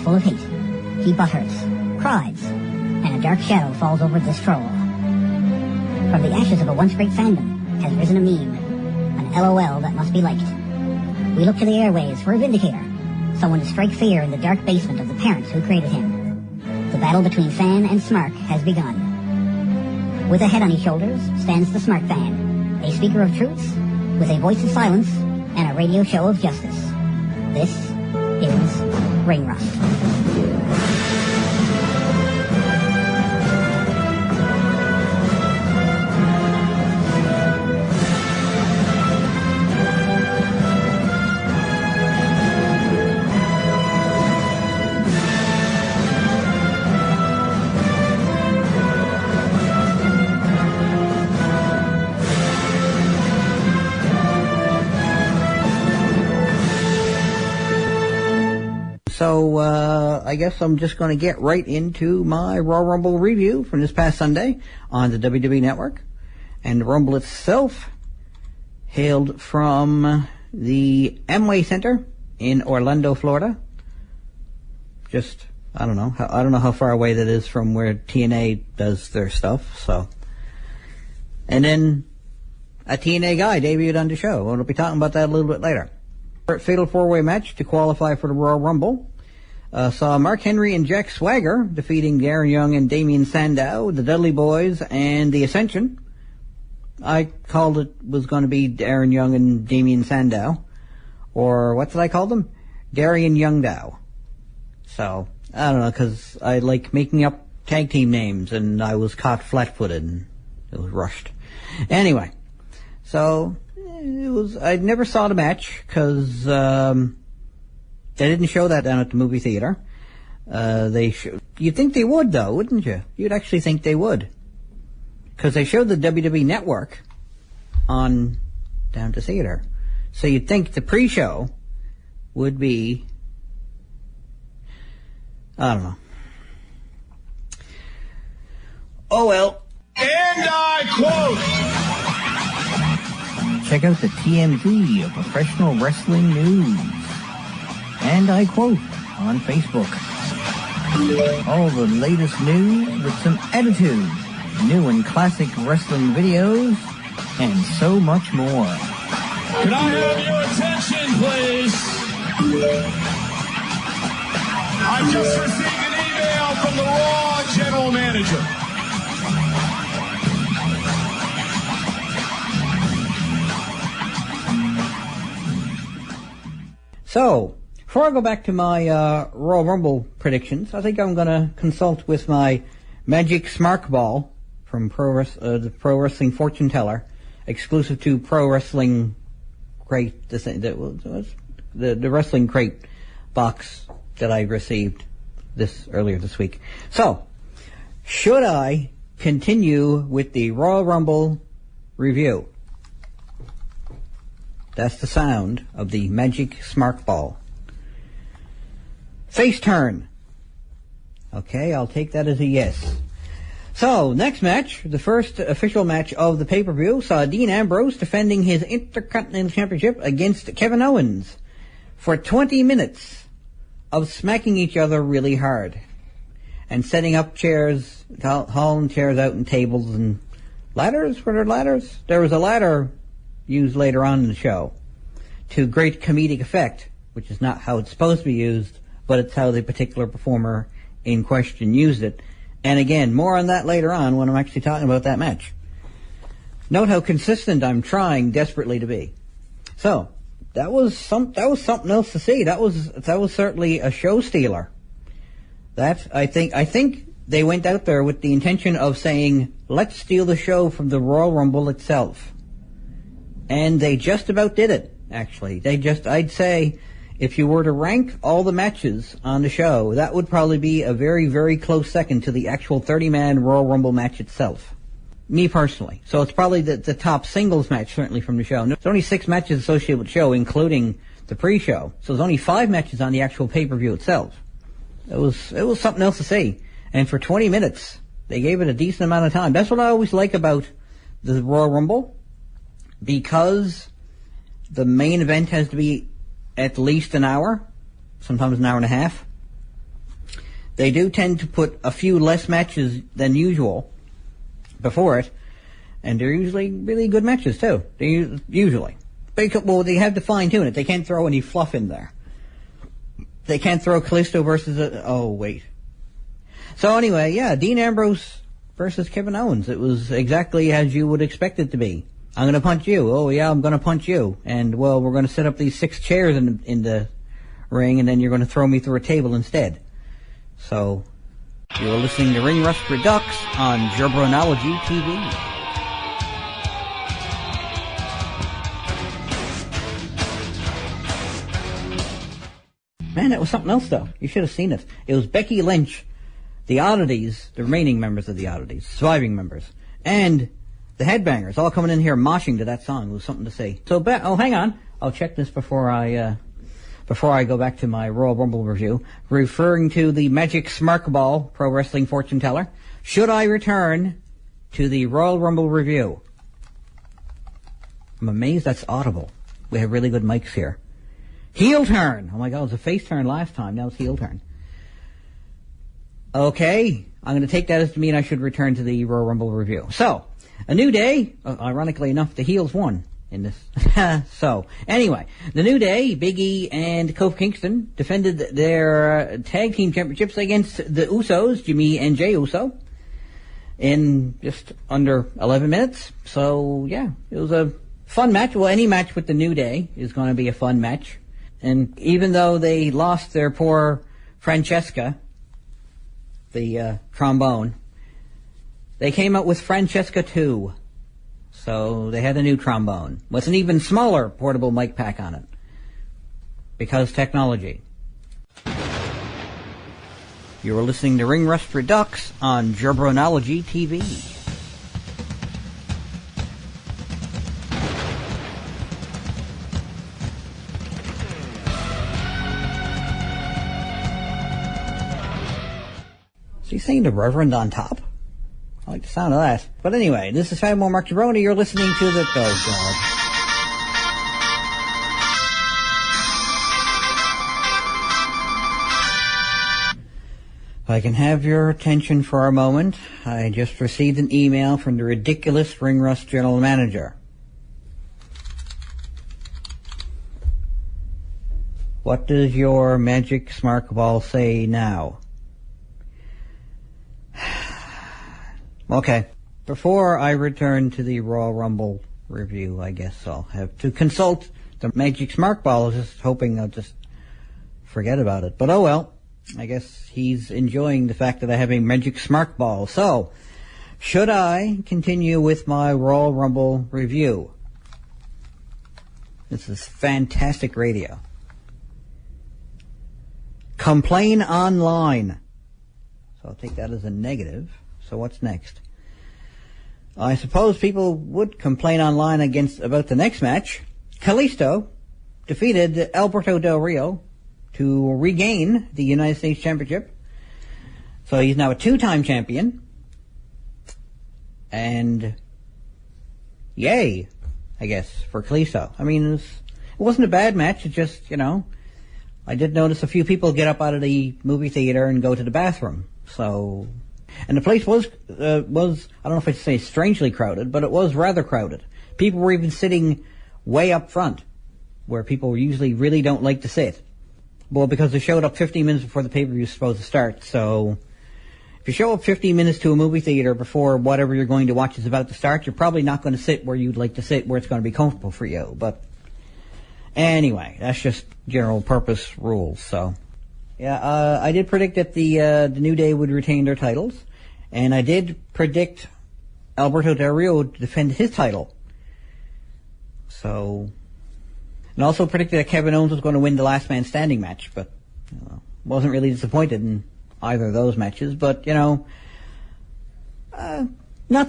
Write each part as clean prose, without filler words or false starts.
full of hate. He butters, cries, and a dark shadow falls over this troll. From the ashes of a once great fandom has risen a meme, an LOL that must be liked. We look to the airways for a vindicator, someone to strike fear in the dark basement of the parents who created him. The battle between fan and Smark has begun. With a head on his shoulders stands the Smark fan, a speaker of truths, with a voice of silence, and a radio show of justice. This is Ring Rust. So, I guess I'm just going to get right into my Royal Rumble review from this past Sunday on the WWE Network. And the Rumble itself hailed from the Amway Center in Orlando, Florida. Just, I don't know how far away that is from where TNA does their stuff, so. And then a TNA guy debuted on the show. We'll be talking about that a little bit later. Fatal four-way match to qualify for the Royal Rumble saw Mark Henry and Jack Swagger defeating Darren Young and Damien Sandow, the Dudley Boys, and the Ascension. I called it was going to be Darren Young and Damien Sandow, or what did I call them? Darian Youngdow. So, I don't know, because I like making up tag team names, and I was caught flat-footed, and it was rushed. Anyway, so I never saw the match because they didn't show that down at the movie theater. You'd think they would, though, wouldn't you? You'd actually think they would, because they showed the WWE Network on down to theater. So you'd think the pre-show would be, I don't know. Oh well. And I quote, check out the TMZ of professional wrestling news. And I quote, on Facebook, all the latest news with some attitude, new and classic wrestling videos, and so much more. Can I have your attention, please? I just received an email from the Raw general manager. So, before I go back to my Royal Rumble predictions, I think I'm going to consult with my Magic Smark Ball from the Pro Wrestling Fortune Teller, exclusive to Pro Wrestling Crate, the Wrestling Crate box that I received earlier this week. So, should I continue with the Royal Rumble review? That's the sound of the Magic Smark Ball. Face turn. Okay, I'll take that as a yes. So, next match, the first official match of the pay-per-view, saw Dean Ambrose defending his Intercontinental Championship against Kevin Owens for 20 minutes of smacking each other really hard and setting up chairs, hauling chairs out and tables and ladders. Were there ladders? There was a ladder used later on in the show to great comedic effect, which is not how it's supposed to be used, but it's how the particular performer in question used it. And again, more on that later on when I'm actually talking about that match. Note how consistent I'm trying desperately to be. So, that was something else to see. That was certainly a show stealer. I think they went out there with the intention of saying, let's steal the show from the Royal Rumble itself. And they just about did it, actually. I'd say, if you were to rank all the matches on the show, that would probably be a very, very close second to the actual 30-man Royal Rumble match itself. Me personally. So it's probably the top singles match, certainly, from the show. There's only 6 matches associated with the show, including the pre-show. So there's only 5 matches on the actual pay-per-view itself. It was something else to see. And for 20 minutes, they gave it a decent amount of time. That's what I always like about the Royal Rumble, because the main event has to be at least an hour, sometimes an hour and a half. They do tend to put a few less matches than usual before it, and they're usually really good matches too. Usually. Well, they have to fine-tune it. They can't throw any fluff in there. They can't throw Kalisto versus So anyway, yeah, Dean Ambrose versus Kevin Owens. It was exactly as you would expect it to be. I'm going to punch you. Oh, yeah, I'm going to punch you. And, well, we're going to set up these 6 chairs in the ring, and then you're going to throw me through a table instead. So, you're listening to Ring Rust Redux on Jabronology TV. Man, that was something else, though. You should have seen it. It was Becky Lynch, the Oddities, the remaining members of the Oddities, surviving members, and the Headbangers, all coming in here moshing to that song. It was something to see. So, hang on. I'll check this before I go back to my Royal Rumble review. Referring to the Magic Smark Ball Pro Wrestling Fortune Teller, should I return to the Royal Rumble review? I'm amazed that's audible. We have really good mics here. Heel turn. Oh my God, it was a face turn last time. Now it's heel turn. Okay, I'm going to take that as to mean I should return to the Royal Rumble review. So, a new day. Ironically enough, the heels won in this. So, anyway, the New Day, Big E and Kofi Kingston defended their tag team championships against the Usos, Jimmy and Jey Uso, in just under 11 minutes. So, yeah, it was a fun match. Well, any match with the New Day is going to be a fun match. And even though they lost their poor Francesca, the trombone, they came out with Francesca 2. So they had a new trombone with an even smaller portable mic pack on it. Because technology. You are listening to Ring Rust Redux on Jabronology TV. Is he saying the Reverend on top? I like the sound of that. But anyway, this is Fabio Mark Jabroni. You're listening to the... Oh, God. If I can have your attention for a moment, I just received an email from the ridiculous Ring Rust general manager. What does your magic smark ball say now? Okay. Before I return to the Royal Rumble review, I guess I'll have to consult the Magic Smark Ball. I was just hoping I'll just forget about it. But oh well. I guess he's enjoying the fact that I have a Magic Smark Ball. So, should I continue with my Royal Rumble review? This is fantastic radio. Complain online. So I'll take that as a negative. So what's next? I suppose people would complain online about the next match. Kalisto defeated Alberto Del Rio to regain the United States Championship. So he's now a 2-time champion. And yay, I guess, for Kalisto. I mean, it wasn't a bad match. It just, I did notice a few people get up out of the movie theater and go to the bathroom. So... And the place was I don't know if I'd say strangely crowded, but it was rather crowded. People were even sitting way up front, where people usually really don't like to sit. Well, because they showed up 15 minutes before the pay-per-view is supposed to start. So, if you show up 15 minutes to a movie theater before whatever you're going to watch is about to start, you're probably not going to sit where you'd like to sit, where it's going to be comfortable for you. But, anyway, that's just general purpose rules, so... Yeah, I did predict that the New Day would retain their titles, and I did predict Alberto Del Rio would defend his title. So, and also predicted that Kevin Owens was going to win the Last Man Standing match, but wasn't really disappointed in either of those matches. But not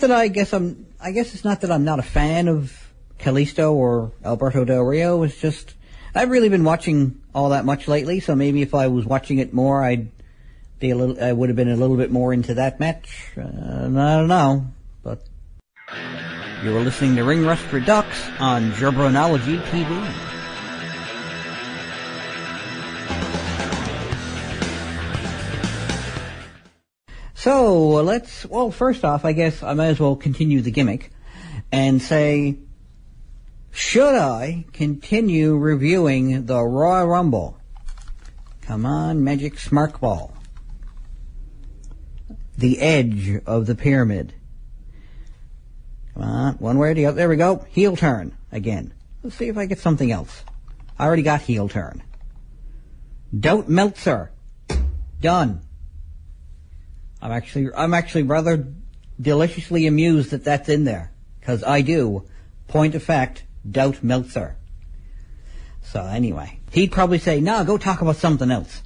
that I guess it's not that I'm not a fan of Kalisto or Alberto Del Rio. It's just I've really been watching all that much lately, so maybe if I was watching it more, I would have been a little bit more into that match. I don't know, but you were listening to Ring Rust Redux on Jabronology TV. So first off, I guess I might as well continue the gimmick and say, should I continue reviewing the Royal Rumble? Come on, Magic Smart Ball. The edge of the pyramid. Come on, one way or the other. There we go. Heel turn again. Let's see if I get something else. I already got heel turn. Doubt Meltzer. Done. I'm actually rather deliciously amused that that's in there, because I do, point of fact, doubt Meltzer. So anyway, he'd probably say, "No, go talk about something else.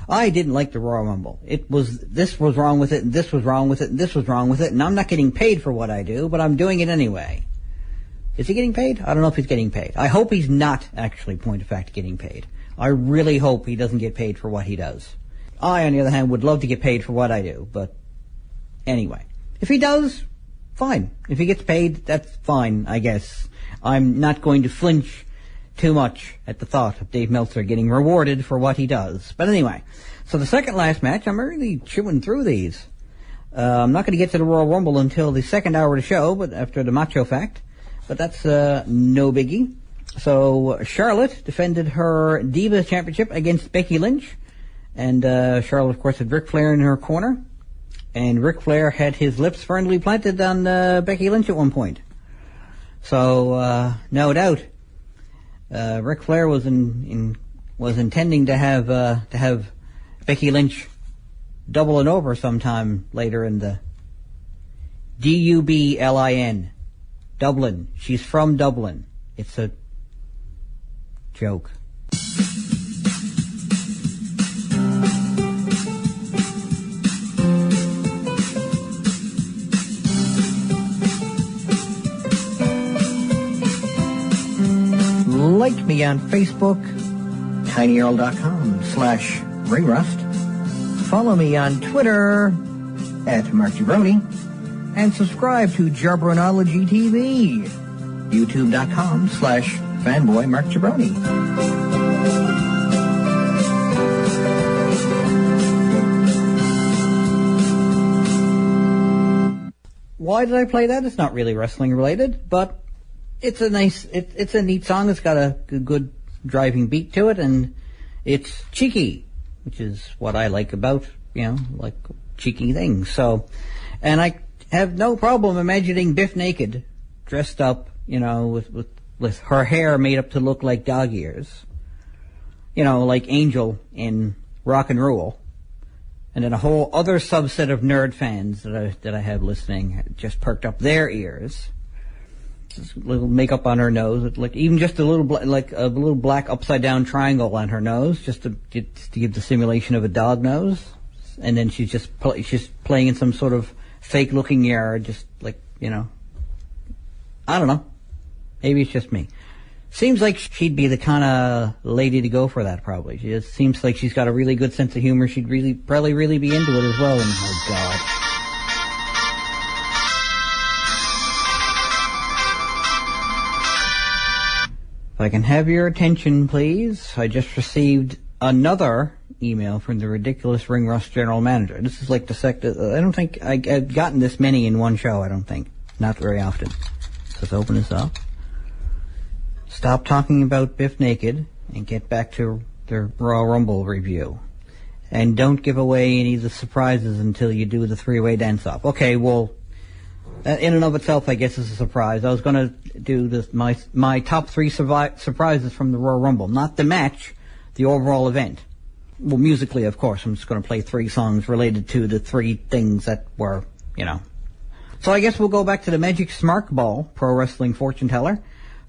I didn't like the Royal Rumble. This was wrong with it, and this was wrong with it, and this was wrong with it, and I'm not getting paid for what I do, but I'm doing it anyway." Is he getting paid? I don't know if he's getting paid. I hope he's not actually, point of fact, getting paid. I really hope he doesn't get paid for what he does. I, on the other hand, would love to get paid for what I do, but anyway. If he does, fine. If he gets paid, that's fine, I guess. I'm not going to flinch too much at the thought of Dave Meltzer getting rewarded for what he does. But anyway, so the second last match, I'm really chewing through these. I'm not going to get to the Royal Rumble until the second hour of the show, but after the Macho Fact. But that's no biggie. So Charlotte defended her Diva Championship against Becky Lynch. And Charlotte, of course, had Ric Flair in her corner. And Ric Flair had his lips firmly planted on Becky Lynch at one point. So, no doubt, Ric Flair was intending to have Becky Lynch doubling over sometime later in the Dublin. Dublin. She's from Dublin. It's a joke. Like me on Facebook, tinyurl.com/RayRust. Follow me on Twitter @MarkJabroni. And subscribe to Jabronology TV, youtube.com/fanboymarkjabroni. Why did I play that? It's not really wrestling related, but it's a neat song. It's got a good driving beat to it, and it's cheeky, which is what I like about, like cheeky things. So, and I have no problem imagining Biff naked, dressed up, with her hair made up to look like dog ears. Like Angel in Rock and Roll. And then a whole other subset of nerd fans that I have listening just perked up their ears. Just a little makeup on her nose, like even just a little black upside down triangle on her nose, just to give the simulation of a dog nose. And then she's just playing in some sort of fake looking yard, just like, I don't know. Maybe it's just me. Seems like she'd be the kind of lady to go for that, probably. She just seems like she's got a really good sense of humor. She'd probably really be into it as well. And oh God. If I can have your attention, please. I just received another email from the ridiculous Ring Rust general manager. This is like the I don't think I've gotten this many in one show, I don't think. Not very often. So let's open this up. Stop talking about Biff naked and get back to the Royal Rumble review. And don't give away any of the surprises until you do the three-way dance-off. Okay, well, that in and of itself, I guess, is a surprise. I was going to do my top three surprises from the Royal Rumble. Not the match, the overall event. Well, musically, of course. I'm just going to play three songs related to the three things that were, So I guess we'll go back to the Magic Smart Ball, Pro Wrestling Fortune Teller.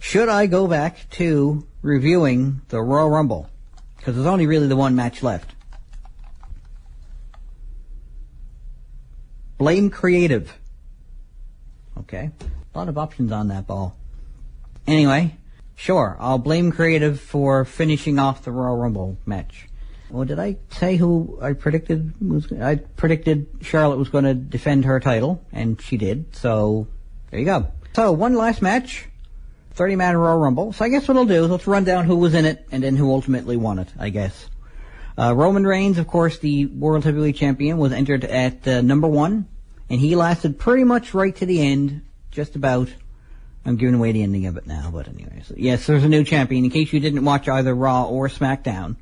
Should I go back to reviewing the Royal Rumble? Because there's only really the one match left. Blame creative. Okay. A lot of options on that ball. Anyway, sure, I'll blame creative for finishing off the Royal Rumble match. Well, did I say who I predicted I predicted Charlotte was going to defend her title, and she did, so there you go. So, one last match, 30-man Royal Rumble. So I guess what I'll do is let's run down who was in it, and then who ultimately won it, I guess. Roman Reigns, of course, the World Heavyweight Champion, was entered at number 1, and he lasted pretty much right to the end, just about. I'm giving away the ending of it now, but anyways. Yes, there's a new champion. In case you didn't watch either Raw or SmackDown,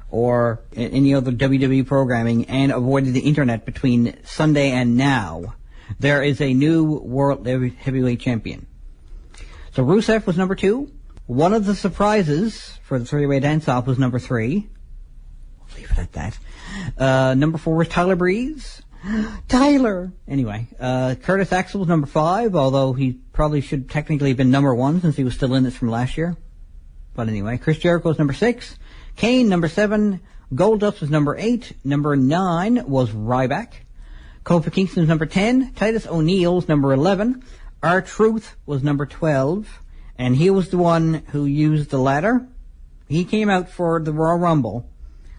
or any other WWE programming, and avoided the internet between Sunday and now, there is a new World Heavyweight Champion. So Rusev was number 2. One of the surprises for the three-way dance-off was number 3. We'll leave it at that. Number 4 was Tyler Breeze. Tyler! Anyway, Curtis Axel was number 5, although he probably should technically have been number 1 since he was still in this from last year. But anyway, Chris Jericho was number 6. Kane, number 7. Goldust was number 8. Number 9 was Ryback. Kofi Kingston was number 10. Titus O'Neil was number 11. R-Truth was number 12. And he was the one who used the ladder. He came out for the Royal Rumble,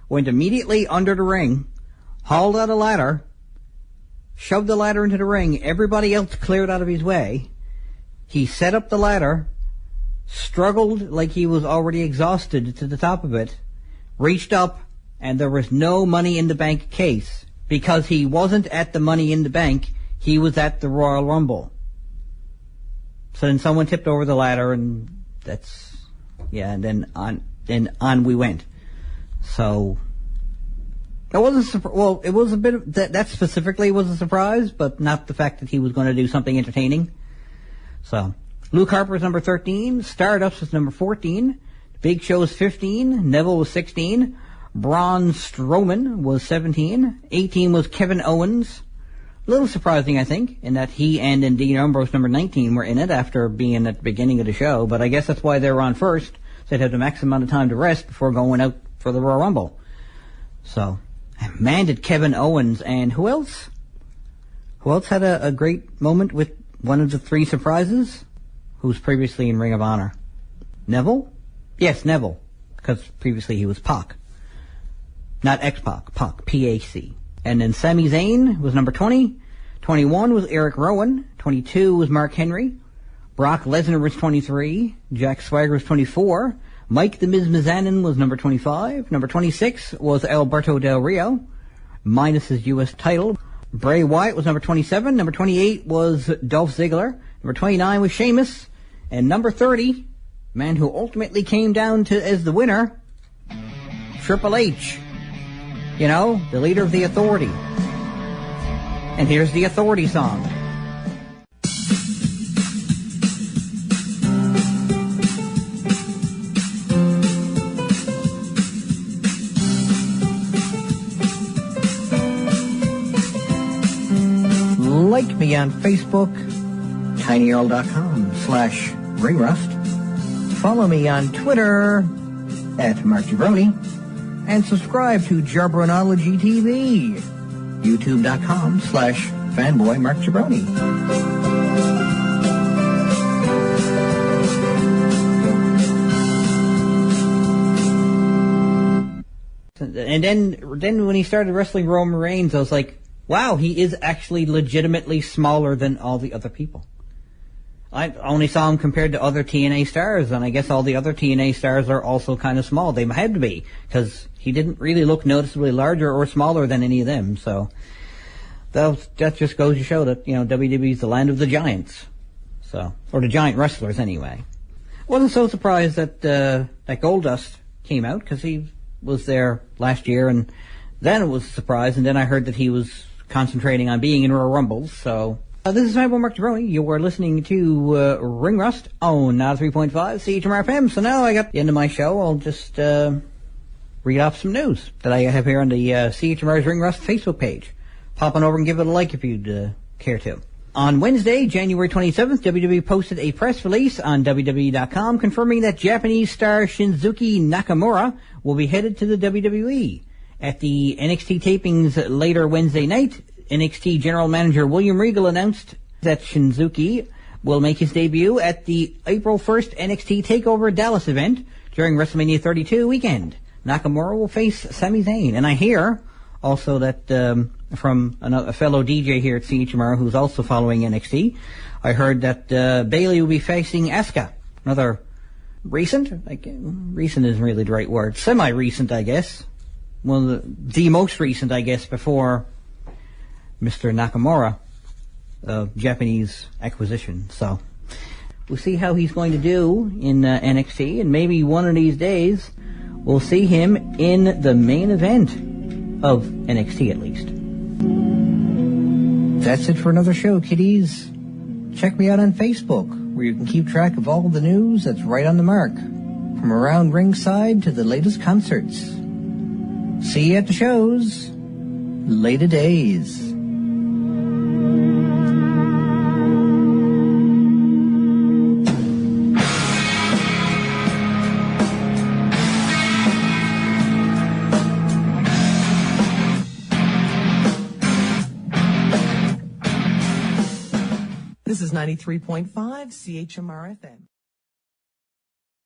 went immediately under the ring, hauled out a ladder, shoved the ladder into the ring. Everybody else cleared out of his way. He set up the ladder, struggled like he was already exhausted to the top of it, reached up, and there was no Money in the Bank case. Because he wasn't at the Money in the Bank, he was at the Royal Rumble. So then someone tipped over the ladder, and and then on we went. So it wasn't it was a bit of that specifically was a surprise, but not the fact that he was going to do something entertaining. So Luke Harper was number 13, Stardust was number 14, Big Show was 15, Neville was 16, Braun Strowman was 17, 18 was Kevin Owens. A little surprising, I think, in that he and Dean Ambrose, number 19, were in it after being at the beginning of the show, but I guess that's why they were on first, so they'd have the maximum amount of time to rest before going out for the Royal Rumble. So, man, did Kevin Owens, and who else? Who else had a great moment with one of the 3 surprises? Who was previously in Ring of Honor? Neville? Yes, Neville, because previously he was Pac. Not X-Pac, Pac, P-A-C. And then Sami Zayn was number 20. 21 was Eric Rowan. 22 was Mark Henry. Brock Lesnar was 23. Jack Swagger was 24. Mike the Miz Mizanin was number 25. Number 26 was Alberto Del Rio, minus his U.S. title. Bray Wyatt was number 27. Number 28 was Dolph Ziggler. Number 29 was Sheamus. And number 30, man who ultimately came down to as the winner, Triple H. You know, the leader of the Authority. And here's the Authority song. Like me on Facebook, tinyurl.com/ringrust. Follow me on Twitter @MarkJabroni. And subscribe to Jarbronology TV, youtube.com/fanboymarkjabroni. And then when he started wrestling Roman Reigns, I was like, wow, he is actually legitimately smaller than all the other people. I only saw him compared to other TNA stars, and I guess all the other TNA stars are also kind of small. They had to be, because he didn't really look noticeably larger or smaller than any of them. So that just goes to show that, you know, WWE's the land of the giants. So, or the giant wrestlers anyway. Wasn't so surprised that that Goldust came out, because he was there last year, and then it was a surprise, and then I heard that he was concentrating on being in Royal Rumbles, so... this is Fanboy Mark Jabroni. You are listening to Ring Rust on 3.5 CHMR FM. So now I got the end of my show. I'll just read off some news that I have here on the CHMR's Ring Rust Facebook page. Pop on over and give it a like if you'd care to. On Wednesday, January 27th, WWE posted a press release on WWE.com confirming that Japanese star Shinsuke Nakamura will be headed to the WWE. At the NXT tapings later Wednesday night, NXT General Manager William Regal announced that Shinsuke will make his debut at the April 1st NXT TakeOver Dallas event during WrestleMania 32 weekend. Nakamura will face Sami Zayn. And I hear also that from a fellow DJ here at CHMR who's also following NXT, I heard that Bayley will be facing Asuka. Another recent isn't really the right word. Semi-recent, I guess. well, the most recent, I guess, before Mr. Nakamura, Japanese acquisition. So we'll see how he's going to do in NXT, and maybe one of these days we'll see him in the main event of NXT at least. That's it for another show, kiddies. Check me out on Facebook, where you can keep track of all the news that's right on the mark, from around ringside to the latest concerts. See you at the shows. Later days. This is 93.5 CHMR FM.